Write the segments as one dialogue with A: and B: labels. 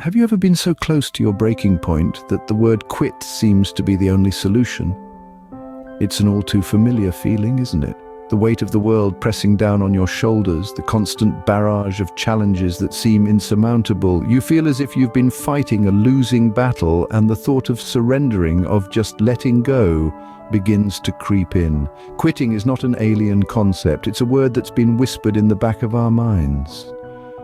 A: Have you ever been so close to your breaking point that the word quit seems to be the only solution? It's an all too familiar feeling, isn't it? The weight of the world pressing down on your shoulders, the constant barrage of challenges that seem insurmountable. You feel as if you've been fighting a losing battle, and the thought of surrendering, of just letting go, begins to creep in. Quitting is not an alien concept. It's a word that's been whispered in the back of our minds.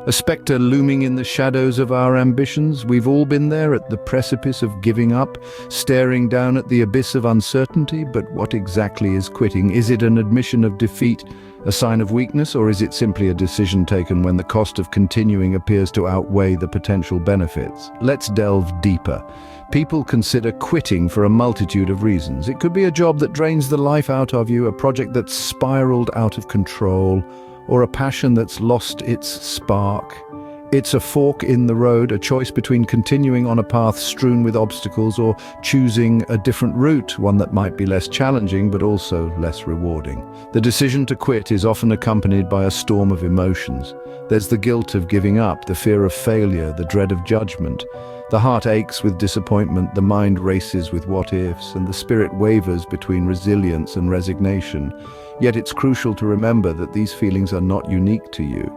A: A spectre looming in the shadows of our ambitions. We've all been there at the precipice of giving up, staring down at the abyss of uncertainty. But what exactly is quitting? Is it an admission of defeat, a sign of weakness, or is it simply a decision taken when the cost of continuing appears to outweigh the potential benefits? Let's delve deeper. People consider quitting for a multitude of reasons. It could be a job that drains the life out of you, a project that's spiraled out of control, or a passion that's lost its spark. It's a fork in the road, a choice between continuing on a path strewn with obstacles or choosing a different route, one that might be less challenging but also less rewarding. The decision to quit is often accompanied by a storm of emotions. There's the guilt of giving up, the fear of failure, the dread of judgment. The heart aches with disappointment, the mind races with what-ifs, and the spirit wavers between resilience and resignation. Yet it's crucial to remember that these feelings are not unique to you.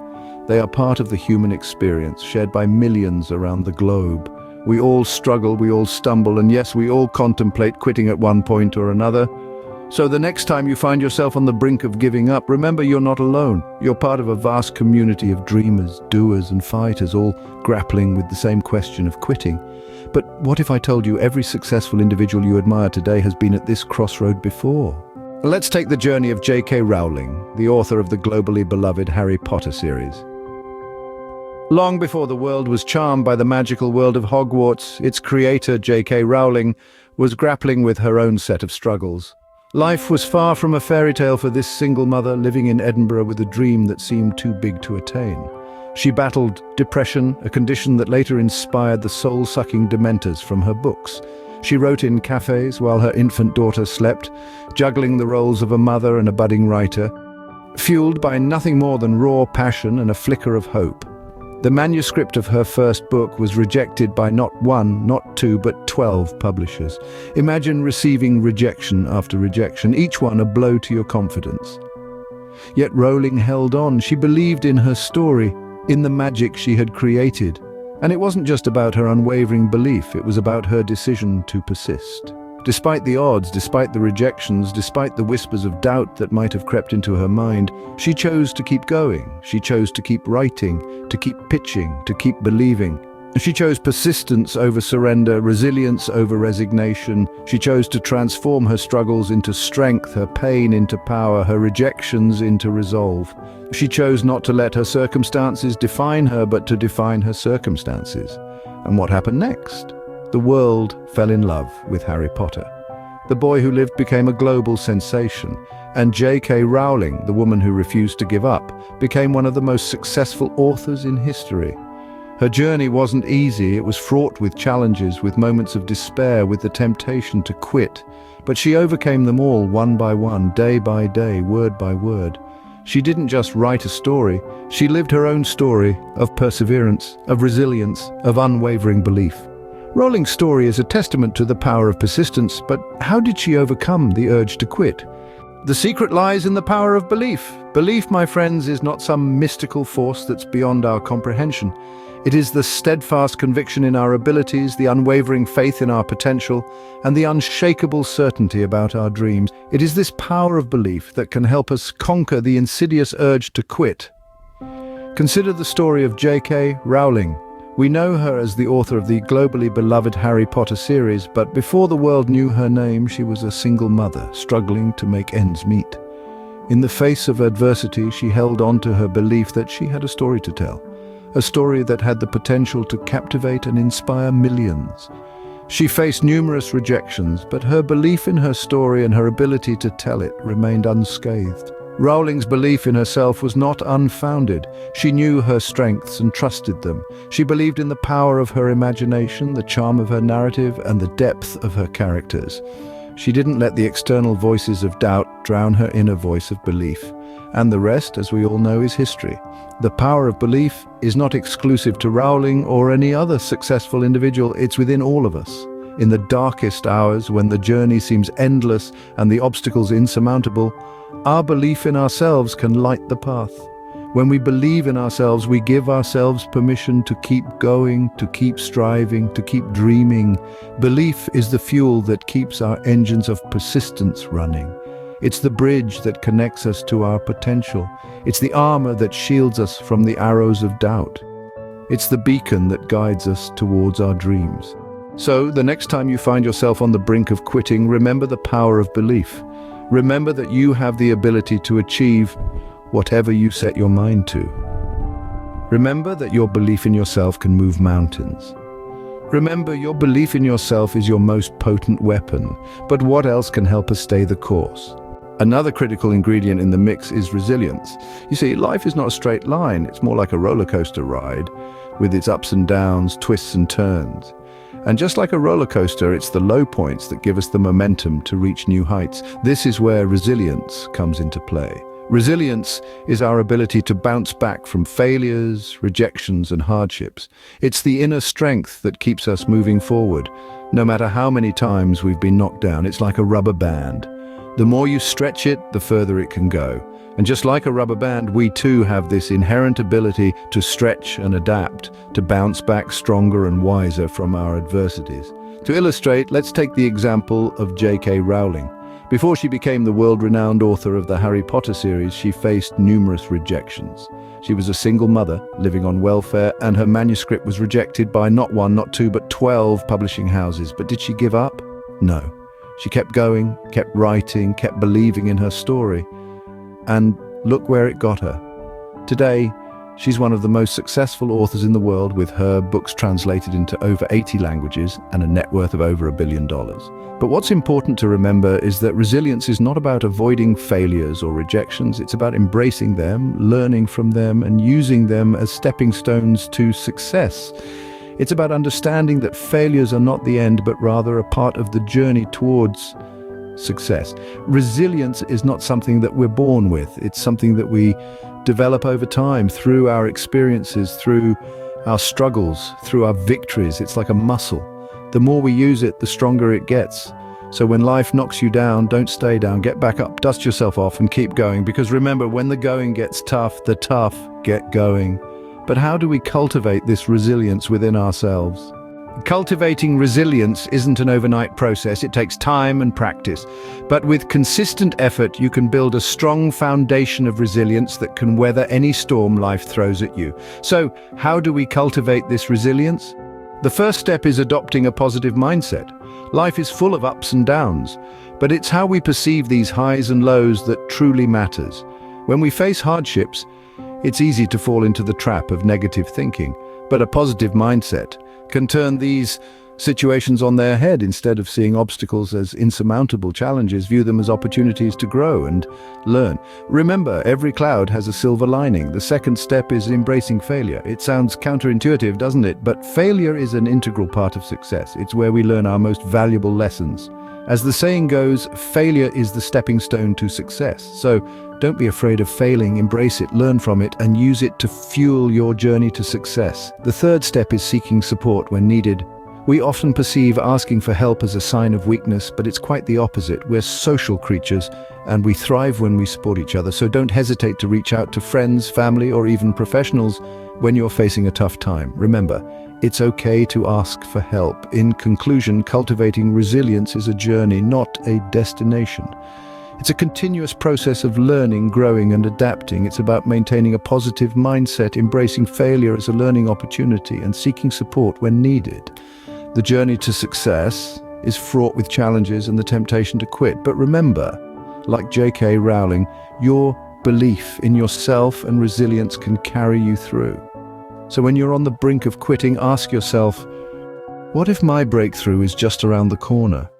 A: They are part of the human experience, shared by millions around the globe. We all struggle, we all stumble, and yes, we all contemplate quitting at one point or another. So the next time you find yourself on the brink of giving up, remember you're not alone. You're part of a vast community of dreamers, doers, and fighters, all grappling with the same question of quitting. But what if I told you every successful individual you admire today has been at this crossroad before? Let's take the journey of J.K. Rowling, the author of the globally beloved Harry Potter series. Long before the world was charmed by the magical world of Hogwarts, its creator, J.K. Rowling, was grappling with her own set of struggles. Life was far from a fairy tale for this single mother living in Edinburgh with a dream that seemed too big to attain. She battled depression, a condition that later inspired the soul-sucking Dementors from her books. She wrote in cafes while her infant daughter slept, juggling the roles of a mother and a budding writer, fueled by nothing more than raw passion and a flicker of hope. The manuscript of her first book was rejected by not one, not two, but 12 publishers. Imagine receiving rejection after rejection, each one a blow to your confidence. Yet Rowling held on. She believed in her story, in the magic she had created. And it wasn't just about her unwavering belief, it was about her decision to persist. Despite the odds, despite the rejections, despite the whispers of doubt that might have crept into her mind, she chose to keep going. She chose to keep writing, to keep pitching, to keep believing. She chose persistence over surrender, resilience over resignation. She chose to transform her struggles into strength, her pain into power, her rejections into resolve. She chose not to let her circumstances define her, but to define her circumstances. And what happened next? The world fell in love with Harry Potter. The boy who lived became a global sensation, and J.K. Rowling, the woman who refused to give up, became one of the most successful authors in history. Her journey wasn't easy. It was fraught with challenges, with moments of despair, with the temptation to quit. But she overcame them all one by one, day by day, word by word. She didn't just write a story, she lived her own story of perseverance, of resilience, of unwavering belief. Rowling's story is a testament to the power of persistence, but how did she overcome the urge to quit? The secret lies in the power of belief. Belief, my friends, is not some mystical force that's beyond our comprehension. It is the steadfast conviction in our abilities, the unwavering faith in our potential, and the unshakable certainty about our dreams. It is this power of belief that can help us conquer the insidious urge to quit. Consider the story of J.K. Rowling. We know her as the author of the globally beloved Harry Potter series, but before the world knew her name, she was a single mother, struggling to make ends meet. In the face of adversity, she held on to her belief that she had a story to tell, a story that had the potential to captivate and inspire millions. She faced numerous rejections, but her belief in her story and her ability to tell it remained unscathed. Rowling's belief in herself was not unfounded. She knew her strengths and trusted them. She believed in the power of her imagination, the charm of her narrative, and the depth of her characters. She didn't let the external voices of doubt drown her inner voice of belief. And the rest, as we all know, is history. The power of belief is not exclusive to Rowling or any other successful individual. It's within all of us. In the darkest hours, when the journey seems endless and the obstacles insurmountable, our belief in ourselves can light the path. When we believe in ourselves, we give ourselves permission to keep going, to keep striving, to keep dreaming. Belief is the fuel that keeps our engines of persistence running. It's the bridge that connects us to our potential. It's the armor that shields us from the arrows of doubt. It's the beacon that guides us towards our dreams. So, the next time you find yourself on the brink of quitting, remember the power of belief. Remember that you have the ability to achieve whatever you set your mind to. Remember that your belief in yourself can move mountains. Remember, your belief in yourself is your most potent weapon, but what else can help us stay the course? Another critical ingredient in the mix is resilience. You see, life is not a straight line, it's more like a roller coaster ride, with its ups and downs, twists and turns. And just like a roller coaster, it's the low points that give us the momentum to reach new heights. This is where resilience comes into play. Resilience is our ability to bounce back from failures, rejections, and hardships. It's the inner strength that keeps us moving forward. No matter how many times we've been knocked down, it's like a rubber band. The more you stretch it, the further it can go. And just like a rubber band, we too have this inherent ability to stretch and adapt, to bounce back stronger and wiser from our adversities. To illustrate, let's take the example of J.K. Rowling. Before she became the world-renowned author of the Harry Potter series, she faced numerous rejections. She was a single mother, living on welfare, and her manuscript was rejected by not one, not two, but 12 publishing houses. But did she give up? No. She kept going, kept writing, kept believing in her story. And look where it got her. Today, she's one of the most successful authors in the world, with her books translated into over 80 languages and a net worth of over $1 billion. But what's important to remember is that resilience is not about avoiding failures or rejections. It's about embracing them, learning from them, and using them as stepping stones to success. It's about understanding that failures are not the end, but rather a part of the journey towards success. Resilience is not something that we're born with. It's something that we develop over time through our experiences, through our struggles, through our victories. It's like a muscle. The more we use it, the stronger it gets. So when life knocks you down, don't stay down. Get back up, dust yourself off, and keep going. Because remember, when the going gets tough, the tough get going. But how do we cultivate this resilience within ourselves? Cultivating resilience isn't an overnight process. It takes time and practice. But with consistent effort, you can build a strong foundation of resilience that can weather any storm life throws at you. So, how do we cultivate this resilience? The first step is adopting a positive mindset. Life is full of ups and downs, but it's how we perceive these highs and lows that truly matters. When we face hardships, it's easy to fall into the trap of negative thinking, but a positive mindset can turn these situations on their head. Instead of seeing obstacles as insurmountable challenges, view them as opportunities to grow and learn. Remember, every cloud has a silver lining. The second step is embracing failure. It sounds counterintuitive, doesn't it? But failure is an integral part of success. It's where we learn our most valuable lessons. As the saying goes, failure is the stepping stone to success. So don't be afraid of failing, embrace it, learn from it, and use it to fuel your journey to success. The third step is seeking support when needed. We often perceive asking for help as a sign of weakness, but it's quite the opposite. We're social creatures, and we thrive when we support each other. So don't hesitate to reach out to friends, family, or even professionals when you're facing a tough time. Remember, it's okay to ask for help. In conclusion, cultivating resilience is a journey, not a destination. It's a continuous process of learning, growing, and adapting. It's about maintaining a positive mindset, embracing failure as a learning opportunity, and seeking support when needed. The journey to success is fraught with challenges and the temptation to quit. But remember, like J.K. Rowling, your belief in yourself and resilience can carry you through. So when you're on the brink of quitting, ask yourself, what if my breakthrough is just around the corner?